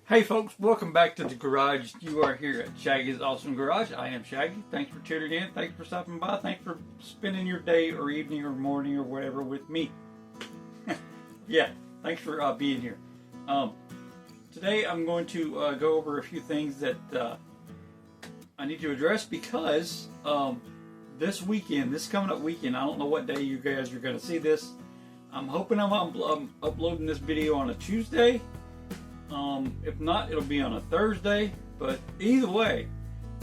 Hey folks, welcome back to the garage. You are here at Shaggy's Awesome Garage. I am Shaggy. Thanks for tuning in. Thanks for stopping by. Thanks for spending your day or evening or morning or whatever with me. Yeah, thanks for being here. Today I'm going to go over a few things that I need to address because this coming up weekend, I don't know what day you guys are going to see this. I'm hoping I'm uploading this video on a Tuesday. If not, it'll be on a Thursday, but either way,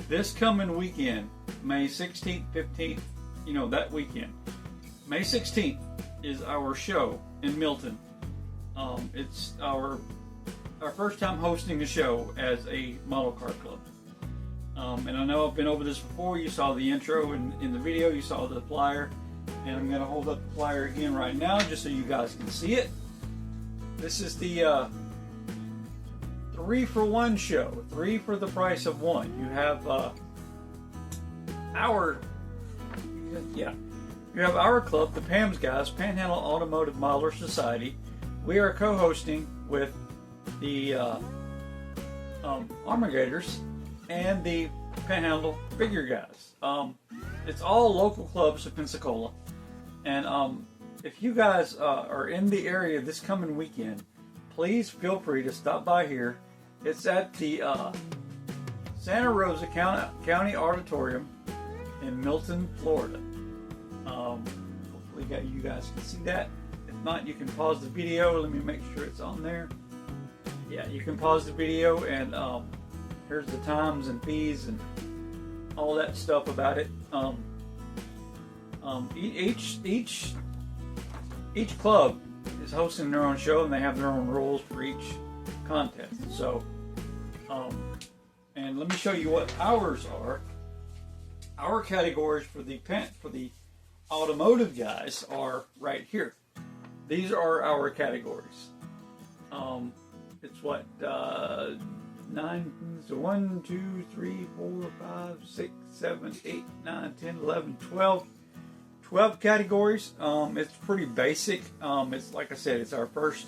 this coming weekend, May 16th, 15th, that weekend, May 16th is our show in Milton. It's our first time hosting a show as a model car club. And I know I've been over this before. You saw the intro in the video, you saw the flyer, and I'm going to hold up the flyer again right now just so you guys can see it. This is the 3-for-1 show, 3 for the price of 1. You have our club, the PAMS guys, Panhandle Automotive Modeler Society. We are co-hosting with the Armagators and the Panhandle Figure guys. It's all local clubs of Pensacola, and if you guys are in the area this coming weekend, please feel free to stop by here. It's at the Santa Rosa County Auditorium in Milton, Florida. Hopefully you guys can see that. If not, you can pause the video. Let me make sure it's on there. Yeah, you can pause the video, and here's the times and fees and all that stuff about it. Each club is hosting their own show, and they have their own rules for each contest. So, and let me show you what ours are. Our categories for the automotive guys are right here. These are our categories. It's what 9, so 1, 2, 3, 4, 5, 6, 7, 8, 9, 10, 11, 12 categories. It's pretty basic. It's like I said, it's our first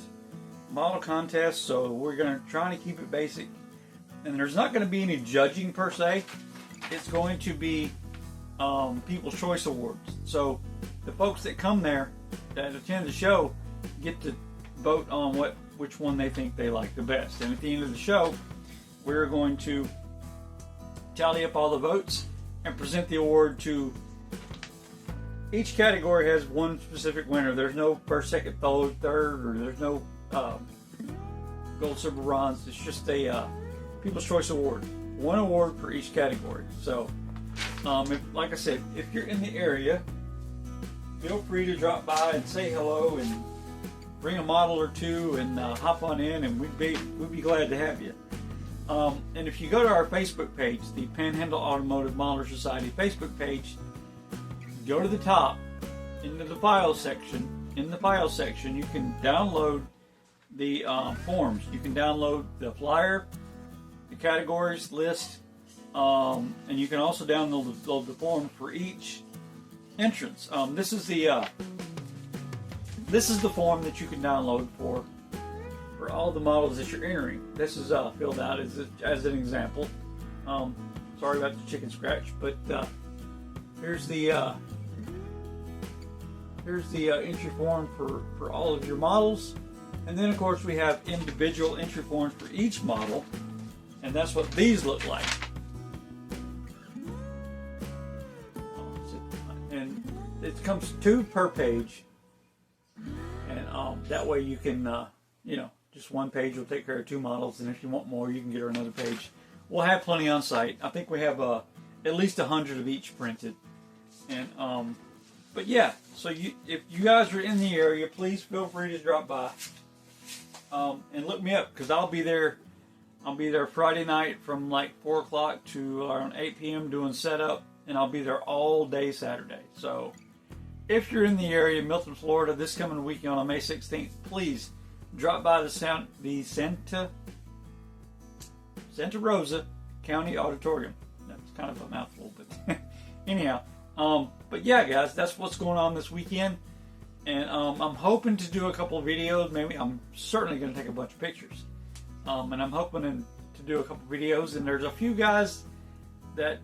model contest, so we're going to try to keep it basic. And there's not going to be any judging per se. It's going to be People's Choice Awards. So the folks that come there, that attend the show, get to vote on which one they think they like the best. And at the end of the show, we're going to tally up all the votes and present the award to each category. Has one specific winner. There's no first, second, third, or there's no gold, silver, bronze. It's just a People's Choice Award. One award for each category. So, like I said, if you're in the area, feel free to drop by and say hello and bring a model or two and hop on in, and we'd be glad to have you. And if you go to our Facebook page, the Panhandle Automotive Modeler Society Facebook page, go to the top into the file section. In the file section, you can download the forms. You can download the flyer, the categories list, and you can also download the form for each entrance. This is the form that you can download for all the models that you're entering. This is filled out as an example. Sorry about the chicken scratch, but here's the entry form for all of your models. And then of course we have individual entry forms for each model, and that's what these look like. And and it comes 2 per page, and that way you can, you know, just one page will take care of 2 models, and if you want more, you can get her another page. We'll have plenty on site. I think we have at least 100 of each printed, and but yeah. So if you guys are in the area, please feel free to drop by and look me up, because I'll be there. I'll be there Friday night from like 4 o'clock to around 8 p.m. doing setup, and I'll be there all day Saturday. So if you're in the area, Milton, Florida, this coming weekend on May 16th, please drop by the Santa Rosa County Auditorium. That's kind of a mouthful, but anyhow. But yeah, guys, that's what's going on this weekend. And I'm hoping to do a couple of videos. Maybe I'm certainly going to take a bunch of pictures. And I'm hoping to do a couple of videos. And there's a few guys that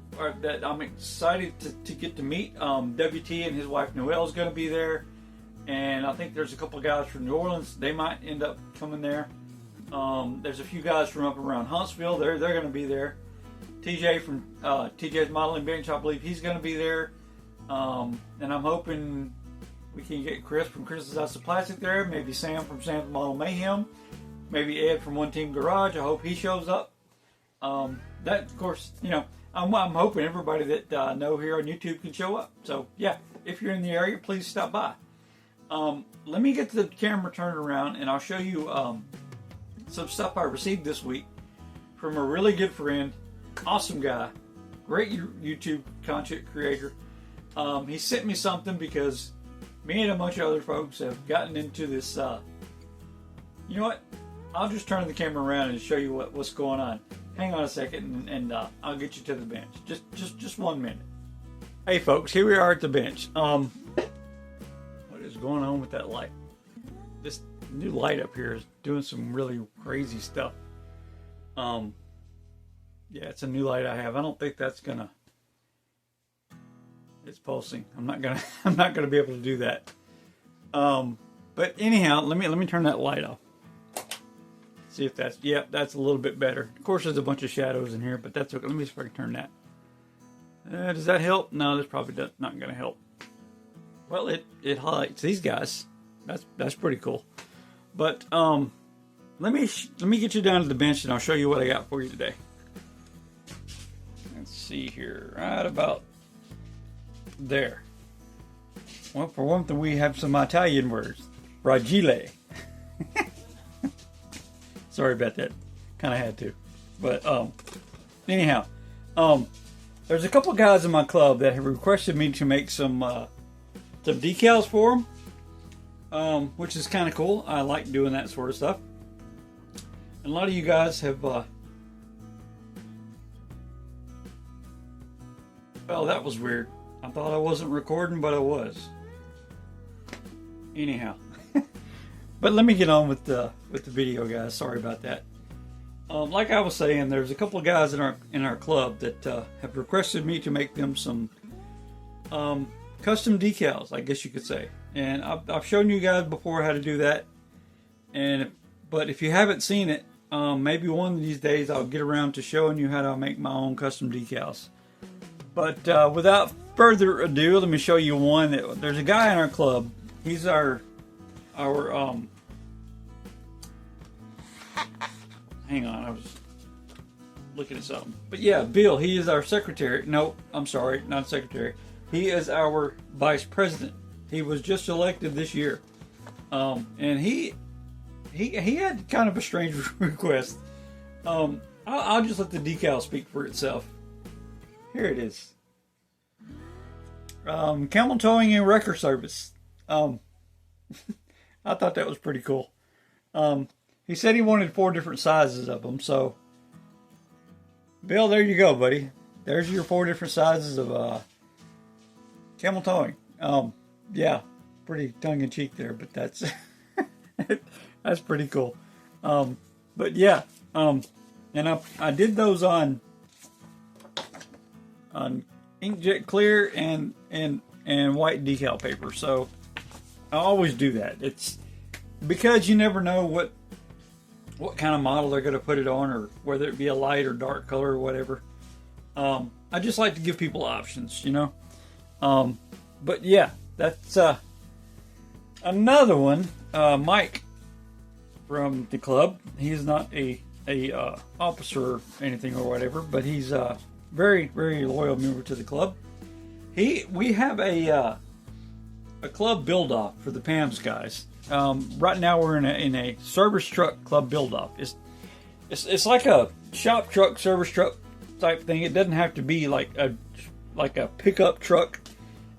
I'm excited to get to meet. WT and his wife Noelle is going to be there. And I think there's a couple of guys from New Orleans. They might end up coming there. There's a few guys from up around Huntsville. They're going to be there. TJ from TJ's Modeling Bench, I believe he's going to be there. And I'm hoping we can get Chris from Chris's House of Plastic there. Maybe Sam from Sam's Model Mayhem. Maybe Ed from One Team Garage. I hope he shows up. That, of course, you know, I'm hoping everybody that I know here on YouTube can show up. So, yeah, if you're in the area, please stop by. Let me get the camera turned around, and I'll show you some stuff I received this week from a really good friend, awesome guy, great YouTube content creator. He sent me something because me and a bunch of other folks have gotten into this. You know what? I'll just turn the camera around and show you what's going on. Hang on a second, and I'll get you to the bench. Just 1 minute. Hey, folks, here we are at the bench. What is going on with that light? This new light up here is doing some really crazy stuff. Yeah, it's a new light I have. I don't think that's gonna. It's pulsing. I'm not gonna be able to do that. But anyhow, let me turn that light off. See if that's, yep, that's a little bit better. Of course, there's a bunch of shadows in here, but that's okay. Let me see if I can turn that. Does that help? No, this probably not going to help. Well, it highlights these guys. That's pretty cool. But let me get you down to the bench, and I'll show you what I got for you today. Let's see here, right about there. Well, for one thing, we have some Italian words. Fragile. Sorry about that. Kind of had to. But anyhow, there's a couple guys in my club that have requested me to make some decals for them, which is kind of cool. I like doing that sort of stuff. And a lot of you guys have. Well, that was weird. I thought I wasn't recording, but I was. Anyhow. But let me get on with the video, guys. Sorry about that. Like I was saying, there's a couple of guys in our club that have requested me to make them some custom decals, I guess you could say. And I've shown you guys before how to do that. But if you haven't seen it, maybe one of these days I'll get around to showing you how to make my own custom decals. But without further ado, let me show you one. There's a guy in our club. He's our hang on, I was looking at something. But yeah, Bill, he is our secretary. No, I'm sorry, not secretary. He is our vice president. He was just elected this year. And he had kind of a strange request. I'll just let the decal speak for itself. Here it is. Camel towing and wrecker service. I thought that was pretty cool. He said he wanted 4 different sizes of them. So, Bill, there you go, buddy. There's your 4 different sizes of camel towing. Yeah, pretty tongue-in-cheek there, but that's that's pretty cool. But yeah, and I did those on inkjet clear and white decal paper. So I always do that. It's because you never know what kind of model they're going to put it on, or whether it be a light or dark color or whatever. I just like to give people options, you know. But yeah, that's another one. Mike from the club. He's not a officer or anything or whatever, but he's a very, very loyal member to the club. We have a club build-off for the PAMS guys. Right now we're in a service truck club build-off. It's like a shop truck, service truck type thing. It doesn't have to be like a pickup truck.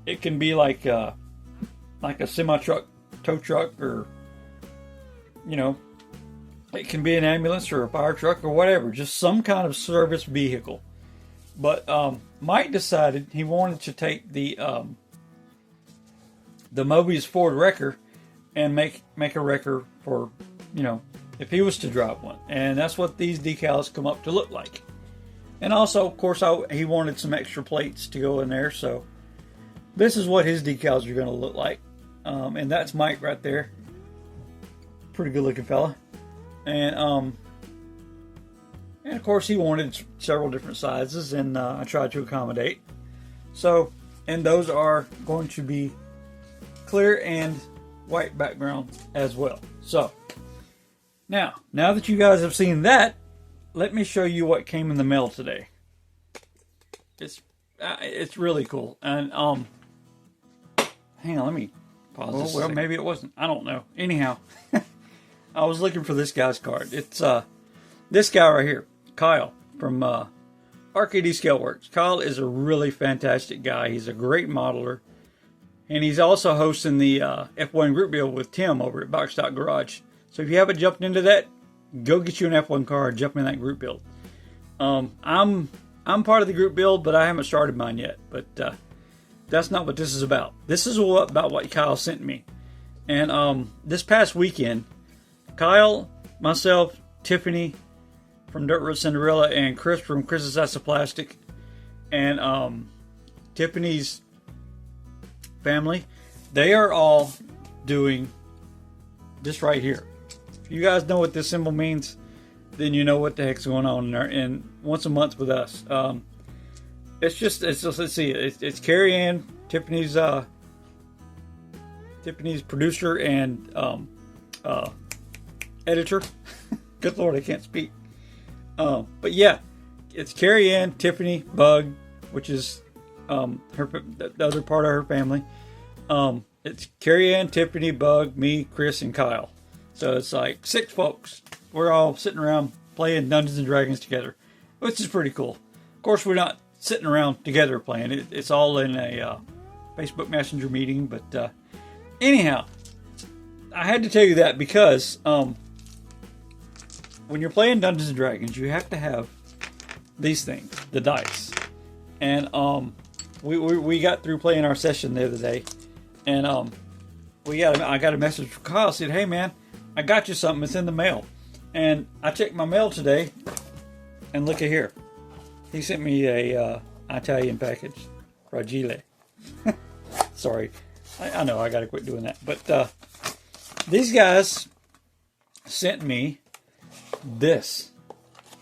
It can be like a semi-truck, tow truck, or it can be an ambulance or a fire truck or whatever. Just some kind of service vehicle. But Mike decided he wanted to take the Mobius Ford Wrecker and make a wrecker for, if he was to drive one. And that's what these decals come up to look like. And also, of course, he wanted some extra plates to go in there. So this is what his decals are going to look like. And that's Mike right there. Pretty good looking fella. And of course he wanted several different sizes, and I tried to accommodate. So, and those are going to be clear and white background as well. So, now that you guys have seen that, let me show you what came in the mail today. It's really cool. And hang on, let me pause this. Well, maybe it wasn't. I don't know. Anyhow, I was looking for this guy's card. It's this guy right here, Kyle from RKD Scaleworks. Kyle is a really fantastic guy. He's a great modeler. And he's also hosting the F1 group build with Tim over at Box Stock Garage. So if you haven't jumped into that, go get you an F1 car and jump in that group build. I'm part of the group build, but I haven't started mine yet. But that's not what this is about. This is about what Kyle sent me. And this past weekend, Kyle, myself, Tiffany from Dirt Road Cinderella, and Chris from Chris's House of Plastic, and Tiffany's family, they are all doing this right here. If you guys know what this symbol means, then you know what the heck's going on in there. And once a month with us, let's see, it's Carrie Ann, Tiffany's producer and editor. Good Lord, I can't speak. But yeah, it's Carrie Ann, Tiffany, Bug, which is the other part of her family. It's Carrie Ann, Tiffany, Bug, me, Chris, and Kyle. So it's like 6 folks. We're all sitting around playing Dungeons and Dragons together, which is pretty cool. Of course, we're not sitting around together playing. It's all in a Facebook Messenger meeting. But anyhow, I had to tell you that because when you're playing Dungeons and Dragons, you have to have these things, the dice. And we got through playing our session the other day, and I got a message from Kyle. Said, "Hey man, I got you something. It's in the mail." And I checked my mail today, and look at here. He sent me a Italian package, fragile. Sorry, I know I got to quit doing that. But these guys sent me this.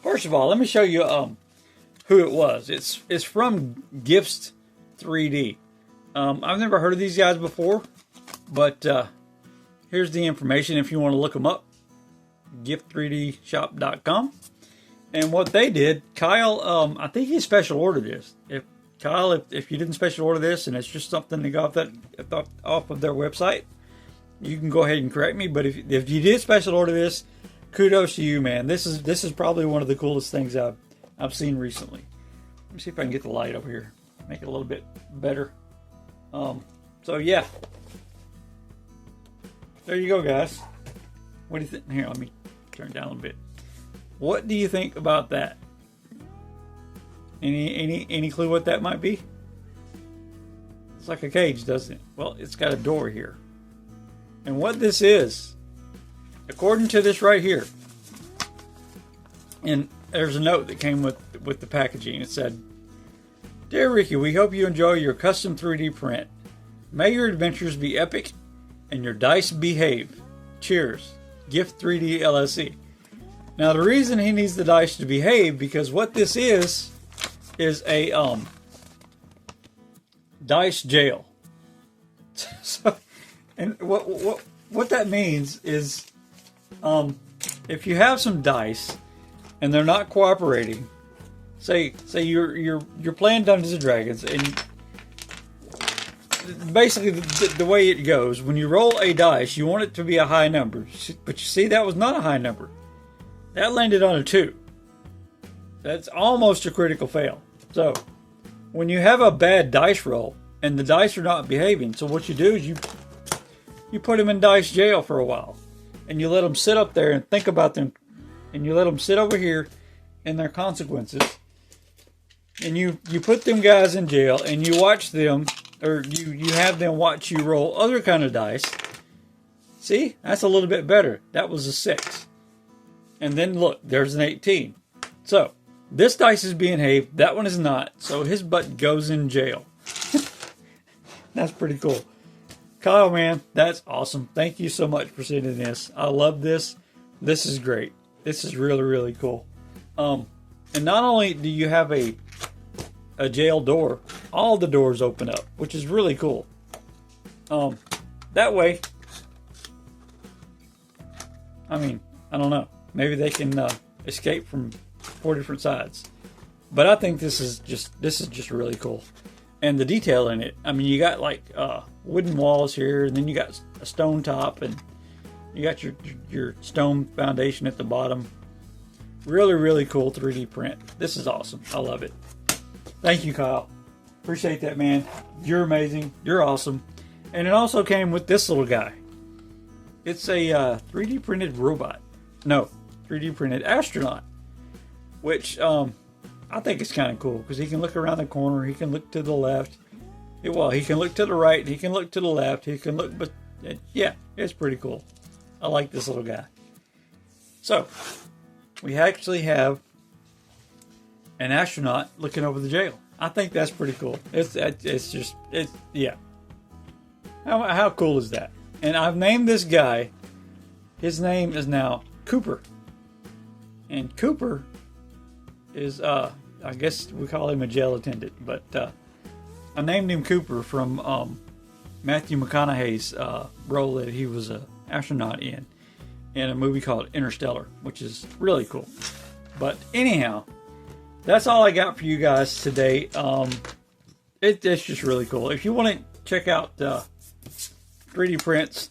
First of all, let me show you who it was. It's from Gifts 3D. I've never heard of these guys before, but here's the information if you want to look them up. gift3dshop.com. And what they did, Kyle, I think he special ordered this. If you didn't special order this and it's just something they got off of their website, you can go ahead and correct me. But if you did special order this, kudos to you, man. This is probably one of the coolest things I've seen recently. Let me see if I can get the light over here, make it a little bit better. So yeah, there you go, guys. What do you think? Here, let me turn it down a little bit. What do you think about that? Any clue what that might be? It's like a cage, doesn't it? Well, it's got a door here. And what this is, according to this right here, and there's a note that came with the packaging. It said, "Dear Ricky, we hope you enjoy your custom 3D print. May your adventures be epic and your dice behave. Cheers. Gift 3D LLC." Now the reason he needs the dice to behave, because what this is a dice jail. So, and what that means is, if you have some dice and they're not cooperating, say you're playing Dungeons and Dragons, and basically the way it goes, when you roll a dice, you want it to be a high number, but you see that was not a high number. That landed on a 2. That's almost a critical fail. So when you have a bad dice roll and the dice are not behaving, so what you do is you put them in dice jail for a while, and you let them sit up there and think about them, and you let them sit over here and their consequences, and you put them guys in jail, and you watch them, or you have them watch you roll other kind of dice. See, that's a little bit better. That was a 6. And then look, there's an 18. So this dice is being behaved, that one is not, so his butt goes in jail. That's pretty cool. Kyle, man, that's awesome. Thank you so much for sending this. I love this. This is great. This is really, really cool. And not only do you have a jail door, all the doors open up, which is really cool. That way, I mean, I don't know. Maybe they can escape from 4 different sides. But I think this is just really cool. And the detail in it, I mean, you got like wooden walls here, and then you got a stone top, and you got your stone foundation at the bottom. Really, really cool 3D print. This is awesome. I love it. Thank you, Kyle. Appreciate that, man. You're amazing. You're awesome. And it also came with this little guy. It's a 3D printed robot. No, 3D printed astronaut. Which I think is kind of cool, because he can look around the corner. He can look to the left. Well, he can look to the right. He can look to the left. He can look, but yeah, it's pretty cool. I like this little guy. So we actually have an astronaut looking over the jail. I think that's pretty cool. It's yeah. How cool is that? And I've named this guy. His name is now Cooper. And Cooper is I guess we call him a jail attendant, but I named him Cooper from Matthew McConaughey's role that he was an astronaut in a movie called Interstellar, which is really cool. But anyhow, that's all I got for you guys today. It's just really cool. If you want to check out 3D prints,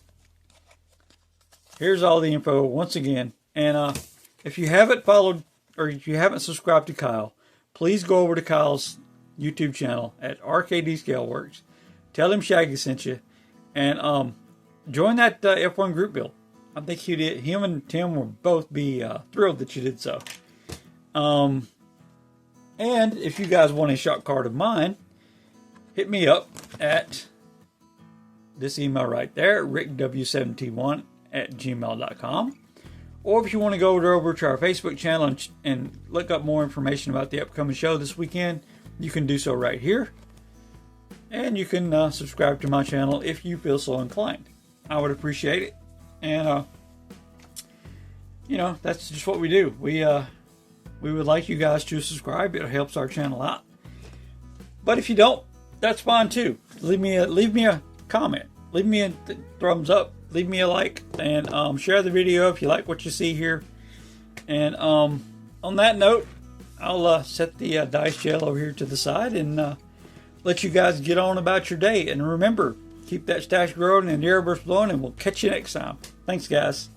here's all the info once again. And if you haven't followed, or if you haven't subscribed to Kyle, please go over to Kyle's YouTube channel at RKD Scaleworks. Tell him Shaggy sent you, and join that F1 group build. I think him and Tim will both be thrilled that you did so. And if you guys want a shot card of mine, hit me up at this email right there, rickw71@gmail.com. Or if you want to go over to our Facebook channel and look up more information about the upcoming show this weekend, you can do so right here. And you can subscribe to my channel if you feel so inclined. I would appreciate it. And, that's just what we do. We would like you guys to subscribe. It helps our channel out. But if you don't, that's fine too. Leave me a comment. Leave me a thumbs up. Leave me a like. And share the video if you like what you see here. And on that note, I'll set the dice jail over here to the side and let you guys get on about your day. And remember, keep that stash growing and the airburst blowing, and we'll catch you next time. Thanks, guys.